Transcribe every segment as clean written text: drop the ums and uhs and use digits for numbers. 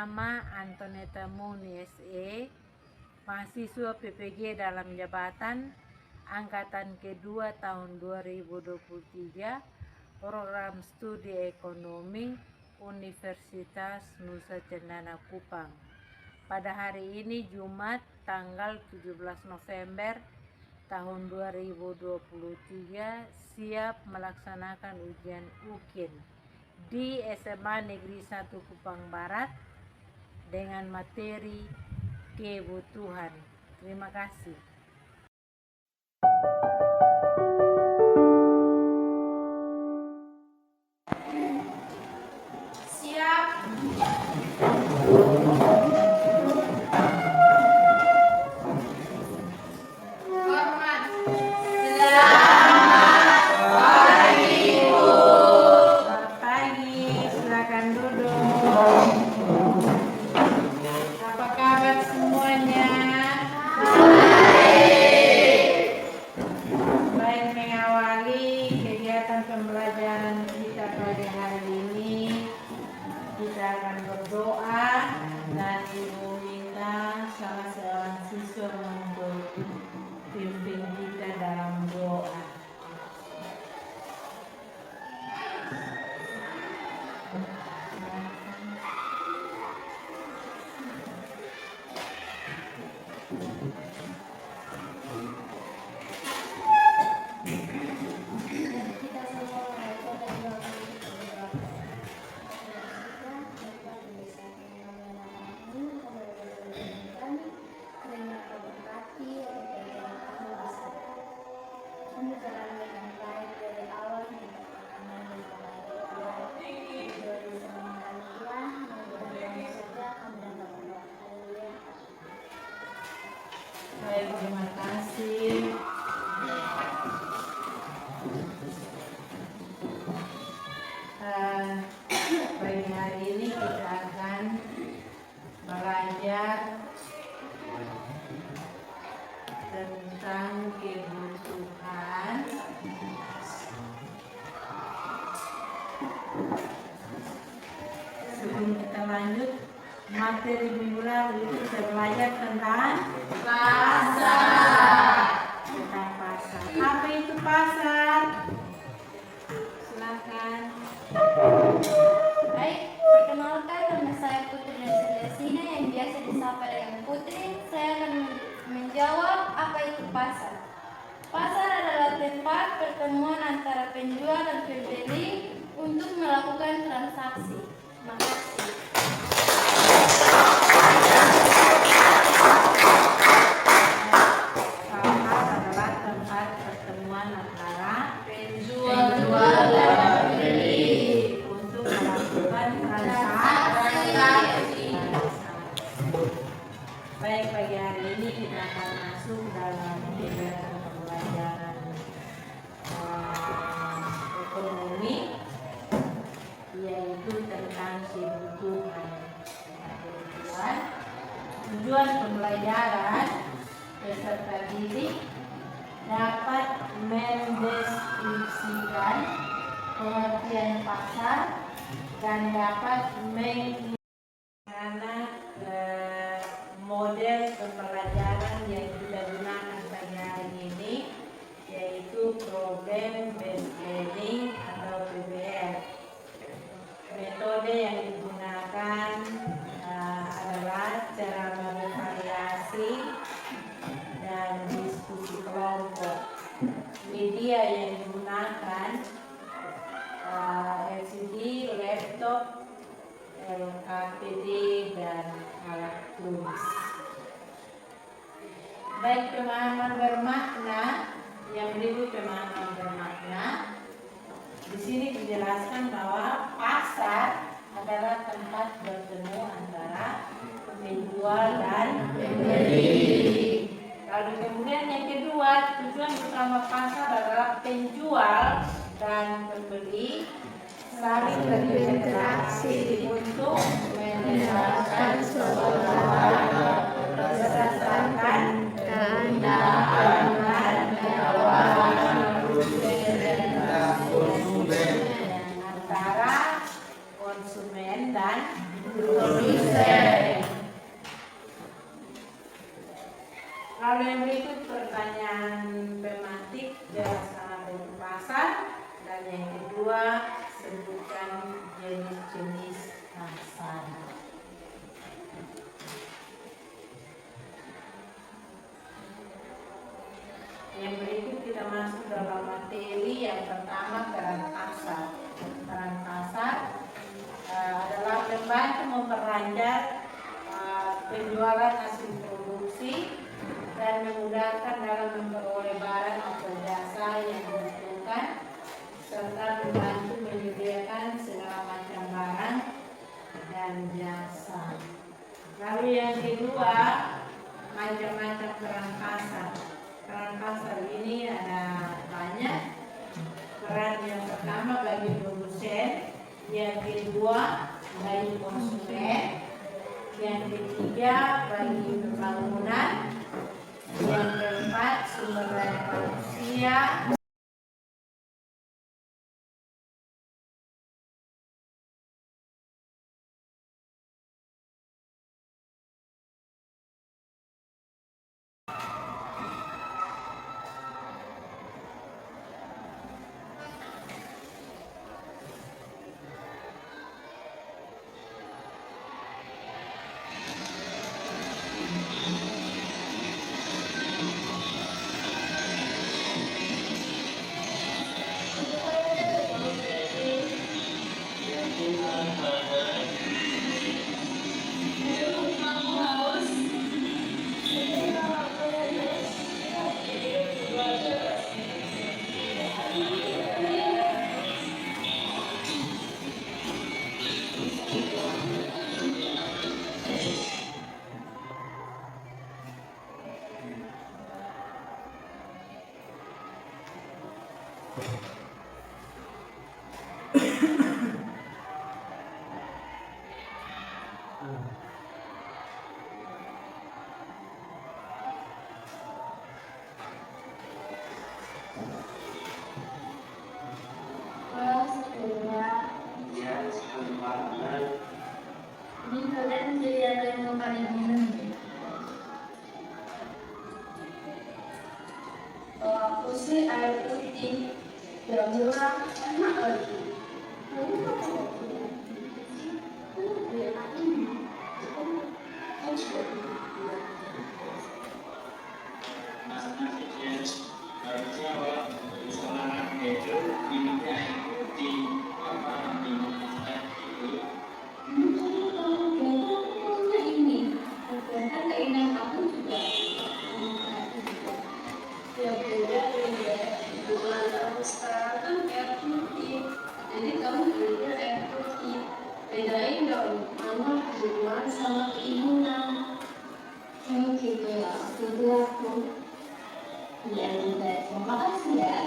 Nama Antoneta Muni SE, mahasiswa PPG dalam jabatan Angkatan kedua tahun 2023, Program Studi Ekonomi Universitas Nusa Cendana Kupang. Pada hari ini Jumat tanggal 17 November tahun 2023 siap melaksanakan ujian UKIN di SMA Negeri 1 Kupang Barat dengan materi kebutuhan. Terima kasih. Siap. Hormat. Selamat pagi, Bu. Selamat pagi, silakan duduk. Apa kabar semuanya? Baik, mengawali kegiatan pembelajaran kita pada hari ini, kita akan berdoa dan Ibu minta salah seorang siswa untuk pimpin kita dalam doa. Baik, terima kasih. Pagi hari ini kita akan belajar tentang kebutuhan. Sebelum kita lanjut, materi minggu lalu itu kita belajar tentang pasar. Tentang pasar. Apa itu pasar? Silakan. Baik, perkenalkan nama saya Putri dari Celestina yang biasa disapa dengan Putri. Saya akan menjawab apa itu pasar. Pasar adalah tempat pertemuan antara penjual dan pembeli untuk melakukan transaksi. Makasih. Pasar adalah tempat pertemuan antara Penjual dan pembeli untuk melakukan transaksi. Baik, pagi hari ini kita akan masuk dalam kegiatan pembelajaran ekonomi, yaitu tentang kebutuhan. Tujuan pembelajaran peserta didik dapat mendeskripsikan pengertian pasar dan dapat model pembelajaran yang kita gunakan pada hari ini, yaitu problem based learning atau PBL. Metode yang digunakan adalah cara bervariasi dan diskusi kelompok. Media yang digunakan LCD, laptop, LKPD, dan alat tulis. Baik, pemahaman bermakna. Yang berikut pemahaman bermakna. Di sini dijelaskan bahwa pasar adalah tempat bertemu antara penjual dan pembeli. Lalu kemudian yang kedua, tujuan utama pasar adalah penjual dan pembeli saling berinteraksi untuk menyelesaikan sebuah barang berdasarkan kehendak antara konsumen dan produsen. Lalu yang berikut pertanyaan tematik, jelaskan apa itu pasar. Dan yang kedua, sebutkan jenis-jenis pasar. Yang berikut kita masuk dalam materi yang pertama, peran pasar. Peran pasar adalah membantu memperlancar penjualan hasil produksi dan memudahkan dalam memperoleh barang atau jasa yang dibutuhkan serta membantu menyediakan segala macam barang dan jasa. Lalu yang kedua, macam-macam peran pasar. Peran pasar ini ada banyak. Peran yang pertama bagi produsen, yang kedua bagi konsumen, yang ketiga bagi pembangunan, yang keempat sumber daya manusia, ini kalian jadi ada yang mau kalian minum. Kalau aku sih air putih, murah, enak lagi. Jadi kamu belinya air putih, bedain dong mana kebutuhan sama keinginan. Gitu ya, itu aku. Ya udah, terima kasih ya.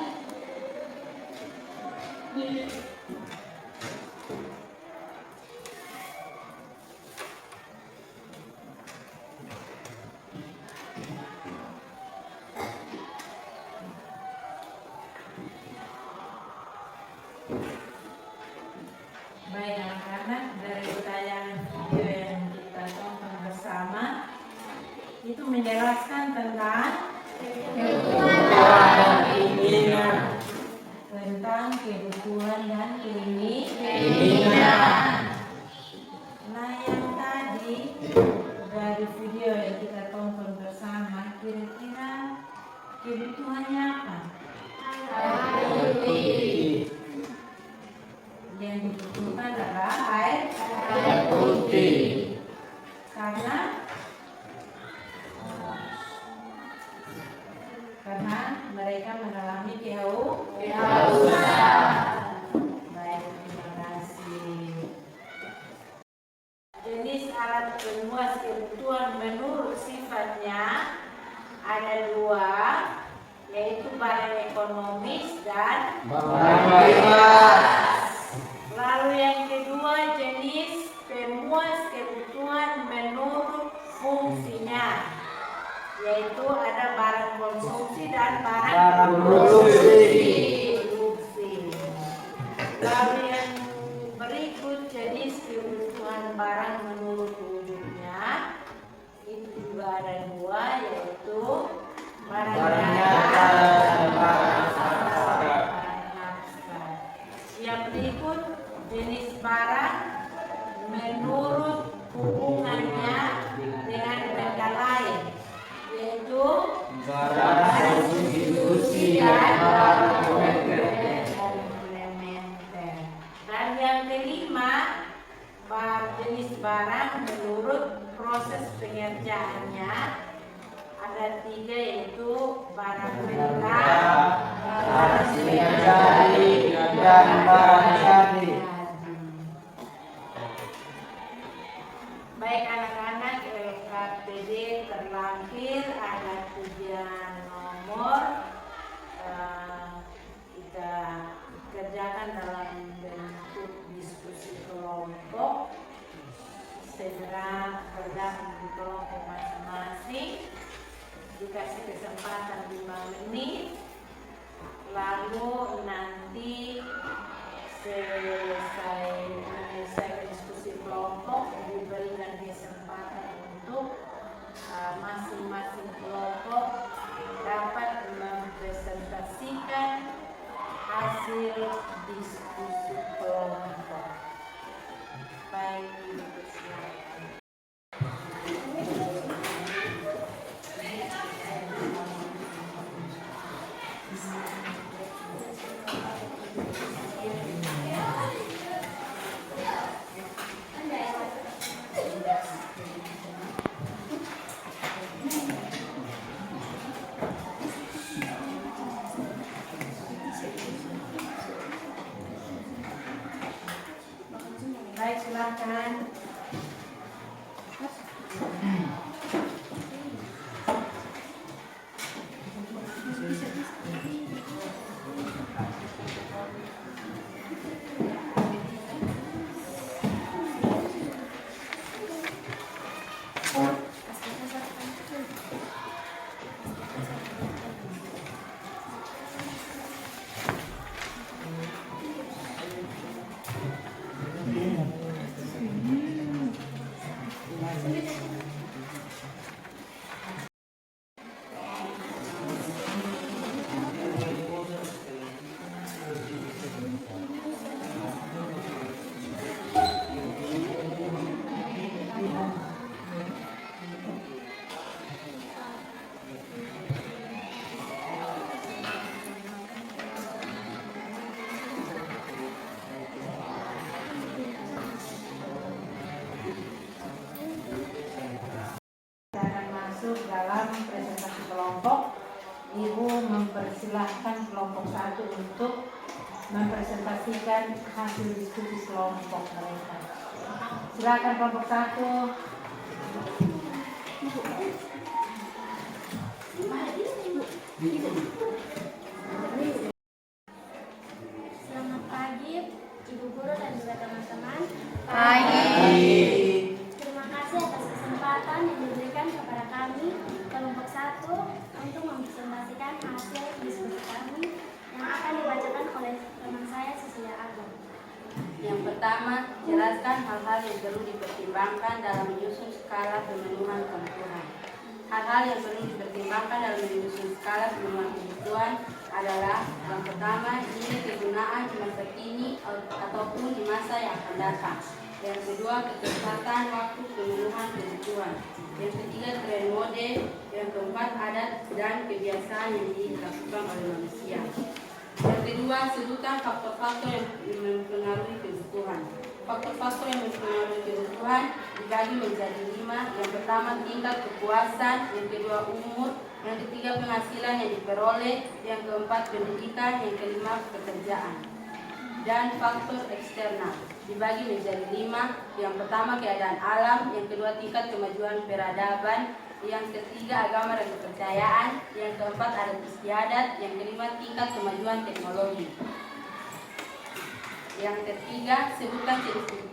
Baik anak-anak, dari tayangan video yang kita tonton bersama itu menjelaskan tentang kebutuhan dan keinginan, tentang kebutuhan dan keinginan. Nah, yang tadi dari video yang kita tonton bersama, kira-kira kebutuhannya apa? Yang dibutuhkan adalah air putih. Karena mereka mengalami kehausan. Baik, terima kasih. Jenis alat pemuas kebutuhan menurut sifatnya ada dua, yaitu barang ekonomis dan barang bebas. Lalu yang kedua, jenis pemuas kebutuhan menurut fungsinya, yaitu ada barang konsumsi dan barang produksi. Lalu yang berikut, jenis kebutuhan barang menurut wujudnya, itu juga ada dua, yaitu barang substitusi dan barang komplementer. Dan yang kelima, jenis barang menurut proses pengerjaannya ada 3, yaitu barang mentah, barang setengah jadi, dan barang jadi. Baik anak-anak, LKPD terlampir ada 3 nomor. Kita kerjakan dalam bentuk diskusi kelompok. Segera bergabung di kelompok masing-masing. Dikasih kesempatan 5 menit. Lalu nanti selesai menyelesaikan diskusi kelompok, diberikan kesempatan untuk masing-masing kelompok dapat mempresentasikan hasil diskusi kelompok. Baik, silakan. Baik, silakan. Dalam presentasi kelompok, Ibu mempersilahkan kelompok 1 untuk mempresentasikan hasil diskusi kelompok mereka. Silakan kelompok 1. Selamat pagi, Ibu Guru dan juga teman-teman. Terima kasih atas kesempatan yang diberikan kepada kami kelompok 1 untuk mempresentasikan hasil diskusi kami yang akan dibacakan oleh teman saya Cecilia Agung. Yang pertama, jelaskan hal-hal yang perlu dipertimbangkan dalam menyusun skala pemenuhan kebutuhan. Hal-hal yang perlu dipertimbangkan dalam menyusun skala pemenuhan kebutuhan adalah: yang pertama, nilai kegunaan di masa kini ataupun di masa yang akan datang. Yang kedua, ketepatan waktu pemenuhan kebutuhan. Yang ketiga, tren mode. Yang keempat, adat dan kebiasaan yang dilakukan oleh manusia. Yang kedua, sebutkan faktor-faktor yang mempengaruhi kebutuhan. Faktor-faktor yang mempengaruhi kebutuhan dibagi menjadi 5. Yang pertama, tingkat kepuasan. Yang kedua, umur. Yang ketiga, penghasilan yang diperoleh. Yang keempat, pendidikan. Yang kelima, pekerjaan. Dan faktor eksternal dibagi menjadi 5. Yang pertama, keadaan alam. Yang kedua, tingkat kemajuan peradaban. Yang ketiga, agama dan kepercayaan. Yang keempat, adat istiadat. Yang kelima, tingkat kemajuan teknologi. Yang ketiga, sebutkan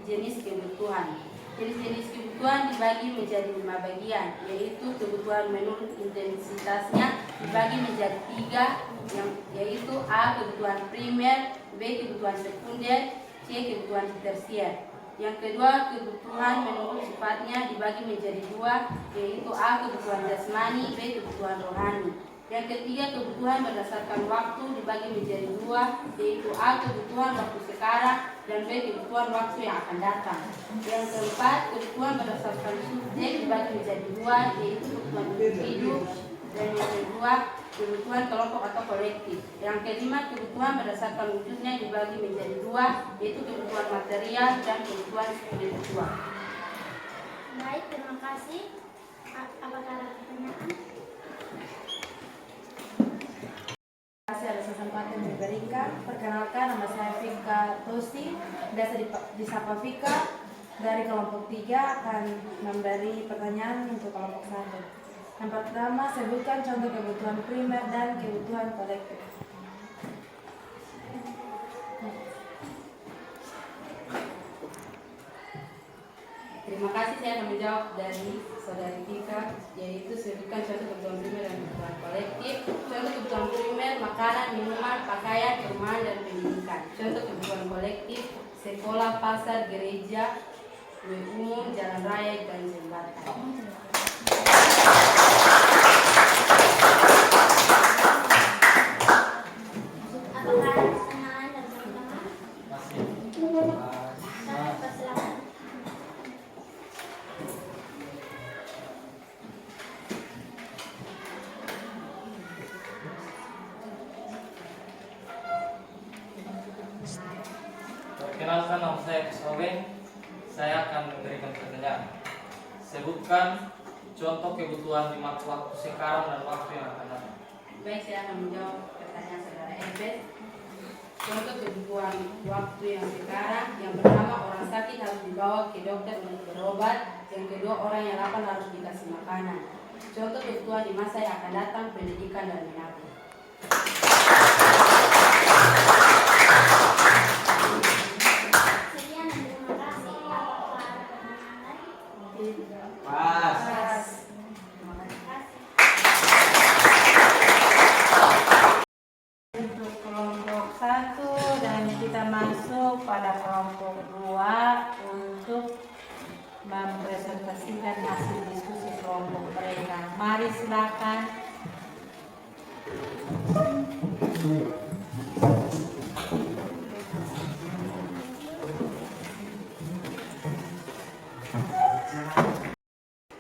jenis kebutuhan. Jenis-jenis kebutuhan dibagi menjadi 5 bagian, yaitu kebutuhan menurut intensitasnya dibagi menjadi 3, yaitu A. Kebutuhan primer, B. Kebutuhan sekunder, C. Kebutuhan tersier. Yang kedua, kebutuhan menurut sifatnya dibagi menjadi 2, yaitu A. Kebutuhan jasmani, B. Kebutuhan rohani. Yang ketiga, kebutuhan berdasarkan waktu dibagi menjadi 2, yaitu A. Kebutuhan waktu sekarang dan B. Kebutuhan waktu yang akan datang. Yang keempat, kebutuhan berdasarkan subjek dibagi menjadi 2, yaitu kebutuhan individu Dan yang kedua, kebutuhan kelompok atau kolektif. Yang kelima, kebutuhan berdasarkan wujudnya dibagi menjadi dua, yaitu kebutuhan material dan kebutuhan spiritual. Baik, terima kasih. Apakah ada pertanyaan? Kasih atas kesempatan yang diberikan. Perkenalkan, nama saya Vika Tosi, biasa disapa Vika. Dari kelompok 3 akan memberi pertanyaan untuk kelompok 1. Yang pertama, sebutkan contoh kebutuhan primer dan kebutuhan kolektif. Terima kasih, saya akan menjawab dari saudari Vika, yaitu sebutkan contoh kebutuhan primer dan kebutuhan kolektif. Contoh kebutuhan primer, makanan, minuman, pakaian, perumahan, dan pendidikan. Contoh kebutuhan kolektif, sekolah, pasar, gereja, umum, jalan raya, dan jembatan. Apakah ada pertanyaan dari teman-teman? Persilakan. Perkenalkan, nama saya Kisaweng. Saya akan memberikan pertanyaan. Sebutkan contoh kebutuhan di waktu sekarang dan waktu yang akan datang. Baik, saya akan menjawab pertanyaan saudara Ebet. Contoh kebutuhan waktu yang sekarang, yang pertama, orang sakit harus dibawa ke dokter untuk berobat. Yang kedua, orang yang lapar harus dikasih makanan. Contoh kebutuhan di masa yang akan datang, pendidikan dan menabung. Sekian dan terima kasih. Apakah ada pertanyaan lain? Pas. Terima kasih. Untuk kelompok 1 dan kita masuk pada kelompok 2 untuk mempresentasikan hasil diskusi kelompok mereka. Mari silakan.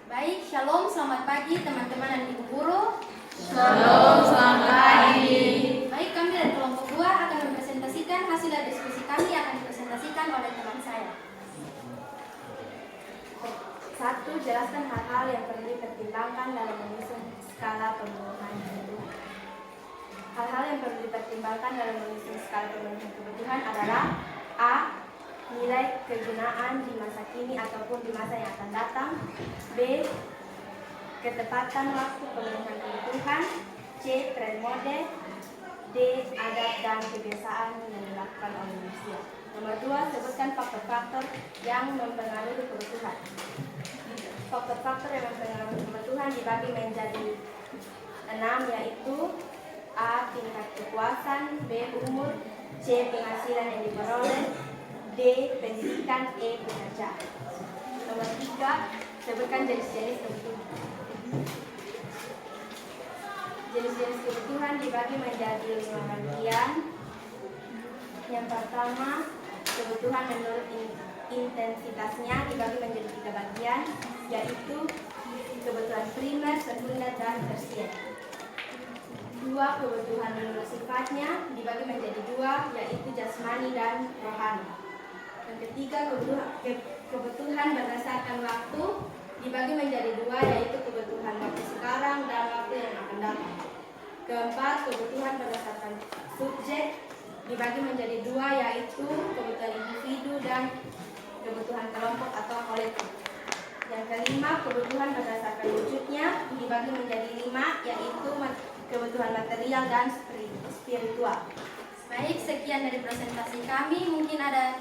Baik, shalom, selamat pagi teman-teman dan ibu guru. Shalom, selamat pagi. Baik, kami dari kelompok 2 akan mempresentasikan hasil dari diskusi kami yang akan dipresentasikan oleh teman saya. 1. Jelaskan hal-hal yang perlu dipertimbangkan dalam menyusun skala pemenuhan kebutuhan. Hal-hal yang perlu dipertimbangkan dalam menyusun skala pemenuhan kebutuhan adalah A. Nilai kegunaan di masa kini ataupun di masa yang akan datang. B. Ketepatan waktu pemenuhan kebutuhan. C. Tren mode. D. Adat dan kebiasaan yang dilakukan oleh manusia. Nomor 2. Sebutkan faktor-faktor yang mempengaruhi kebutuhan. Faktor-faktor yang mempengaruhi kebutuhan dibagi menjadi 6, yaitu A. Tingkat kepuasan. B. Umur. C. Penghasilan yang diperoleh. D. Pendidikan. E. Pekerjaan. Nomor 3. Sebutkan jenis-jenis kebutuhan. Jenis-jenis kebutuhan dibagi menjadi 5 bagian. Yang pertama, kebutuhan menurut intensitasnya dibagi menjadi 3 bagian, yaitu kebutuhan primer, sekunder, dan tersier. 2. Kebutuhan menurut sifatnya dibagi menjadi 2, yaitu jasmani dan rohani. Yang ketiga, kebutuhan berdasarkan waktu dibagi menjadi 2, yaitu kebutuhan waktu sekarang dan waktu yang akan datang. Keempat, kebutuhan berdasarkan subjek dibagi menjadi 2, yaitu kebutuhan individu dan kebutuhan kelompok atau kolektif. Yang kelima, kebutuhan berdasarkan wujudnya dibagi menjadi 5, yaitu kebutuhan material dan spiritual. Baik, sekian dari presentasi kami. Mungkin ada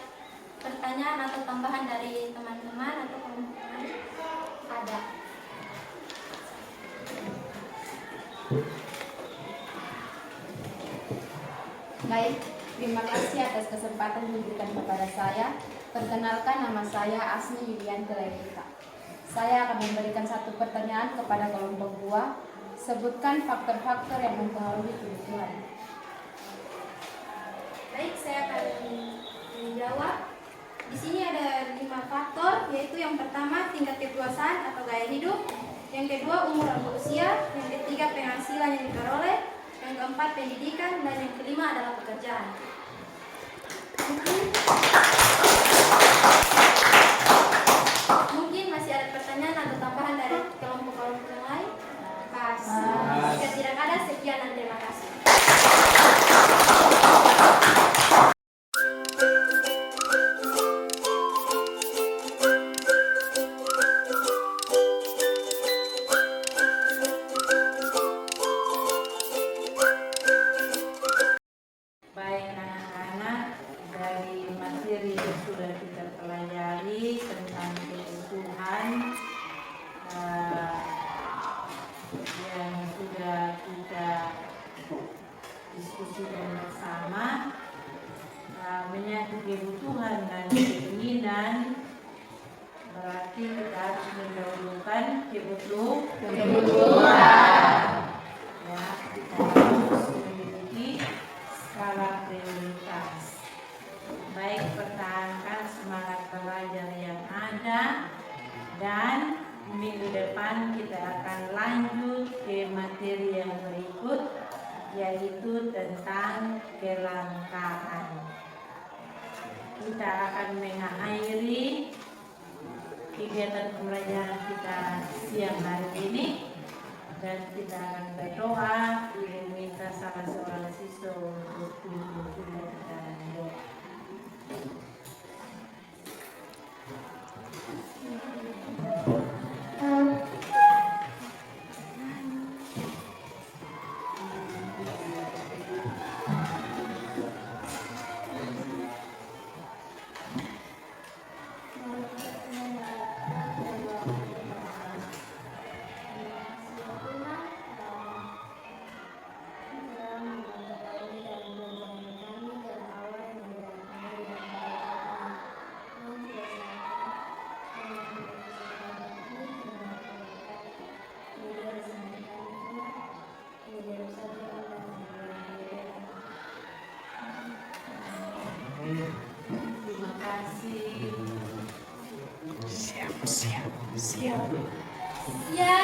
pertanyaan atau tambahan dari teman-teman atau teman-teman? Ada. Baik, terima kasih atas kesempatan yang diberikan kepada saya. Perkenalkan, nama saya Asmi Yulianti Levita. Saya akan memberikan satu pertanyaan kepada kelompok 2. Sebutkan faktor-faktor yang mempengaruhi kebutuhan. Baik, saya akan menjawab. Di sini ada 5 faktor, yaitu yang pertama tingkat kepuasan atau gaya hidup, Yang kedua, umur atau usia. Yang ketiga, penghasilan yang diperoleh. Yang keempat, pendidikan. Dan yang kelima adalah pekerjaan. Mungkin masih ada pertanyaan atau tambahan dari kelompok-kelompok yang lain? Pas. Jika tidak ada, sekian dan terima kasih. Baik anak-anak, dari materi yang sudah kita pelajari tentang kebutuhan yang sudah kita diskusikan bersama, menyangkut kebutuhan dan keinginan, berarti kita harus mendahulukan kebutuhan. Ya, kita harus memiliki skala prioritas. Baik, pertahankan semangat belajar yang ada, dan minggu depan kita akan lanjut ke materi yang berikut, yaitu tentang kelangkaan. Kita akan mengakhiri kegiatan pembelajaran kita siang hari ini, dan kita akan berdoa. Ibu minta salah seorang siswa untuk kita doa. Terima kasih. Ya.